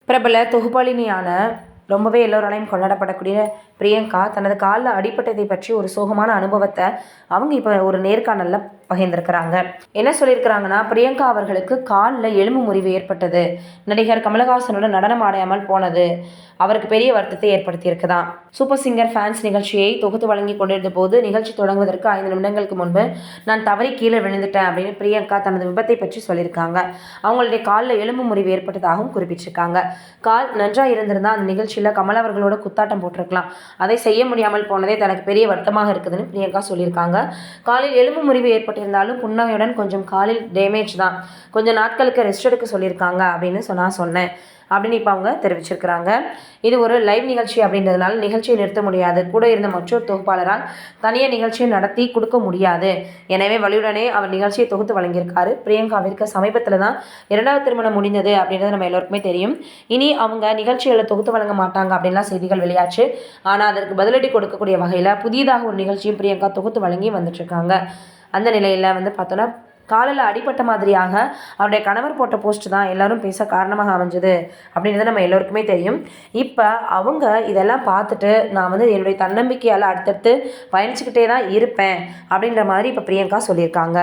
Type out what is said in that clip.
பிரபல தொகுப்பாளினியான ரொம்பவே எல்லோராலையும் கொண்டாடப்படக்கூடிய பிரியங்கா தனது காலில் அடிபட்டதை பற்றி ஒரு சோகமான அனுபவத்தை அவங்க இப்போ ஒரு நேர்காணலில் பகிர்ந்திருக்கிறாங்க. என்ன சொல்லியிருக்கிறாங்கன்னா, பிரியங்கா அவர்களுக்கு காலில் எலும்பு முறிவு ஏற்பட்டது. நடிகர் கமலஹாசனோட நடனம் ஆடையாமல் போனது அவருக்கு பெரிய வருத்தத்தை ஏற்படுத்தியிருக்குதான். சூப்பர் சிங்கர் ஃபேன்ஸ் நிகழ்ச்சியை தொகுத்து வழங்கி கொண்டிருந்த போது நிகழ்ச்சி தொடங்குவதற்கு 5 நிமிடங்களுக்கு முன்பு நான் தவறி கீழே விழுந்துட்டேன் அப்படின்னு பிரியங்கா தனது விபத்தை பற்றி சொல்லியிருக்காங்க. அவங்களுடைய காலில் எலும்பு முறிவு ஏற்பட்டதாகவும் குறிப்பிட்டிருக்காங்க. கால் நன்றாக இருந்திருந்தால் அந்த நிகழ்ச்சியில் கமல் அவர்களோட குத்தாட்டம் போட்டிருக்கலாம். அதை செய்ய முடியாமல் போனதே தனக்கு பெரிய வருத்தமாக இருக்குதுன்னு பிரியங்கா சொல்லியிருக்காங்க. காலில் எலும்பு முறிவு ஏற்பட்டிருந்தாலும் புன்னகையுடன் கொஞ்சம் காலில் டேமேஜ் தான், கொஞ்சம் நாட்களுக்கு ரெஸ்ட் எடுக்க சொல்லியிருக்காங்க அப்படின்னு சொன்னேன் அப்படின்னு இப்போ அவங்க தெரிவிச்சிருக்கிறாங்க. இது ஒரு லைவ் நிகழ்ச்சி அப்படின்றதுனால நிகழ்ச்சியை நிறுத்த முடியாது. கூட இருந்த மற்றொரு தொகுப்பாளரால் தனியாக நிகழ்ச்சியை நடத்தி கொடுக்க முடியாது. எனவே வழியுடனே அவர் நிகழ்ச்சியை தொகுத்து வழங்கியிருக்காரு. பிரியங்காவிற்கு சமீபத்தில் தான் 2வது திருமணம் முடிந்தது அப்படின்றது நம்ம எல்லோருக்குமே தெரியும். இனி அவங்க நிகழ்ச்சிகளை தொகுத்து வழங்க மாட்டாங்க அப்படின்லாம் செய்திகள் வெளியாச்சு. ஆனால் அதற்கு பதிலடி கொடுக்கக்கூடிய வகையில் புதியதாக ஒரு நிகழ்ச்சியும் பிரியங்கா தொகுத்து வழங்கி வந்துட்டுருக்காங்க. அந்த நிலையில் பார்த்தோன்னா, காலில் அடிபட்ட மாதிரியாக அவருடைய கணவர் போட்ட போஸ்ட் தான் எல்லாரும் பேச காரணமாக அமைஞ்சது அப்படின்றது நம்ம எல்லோருக்குமே தெரியும். இப்போ அவங்க இதெல்லாம் பார்த்துட்டு நான் என்னுடைய தன்னம்பிக்கையால் அடுத்தடுத்து பயணிச்சுக்கிட்டே தான் இருப்பேன் அப்படின்ற மாதிரி இப்போ பிரியங்கா சொல்லியிருக்காங்க.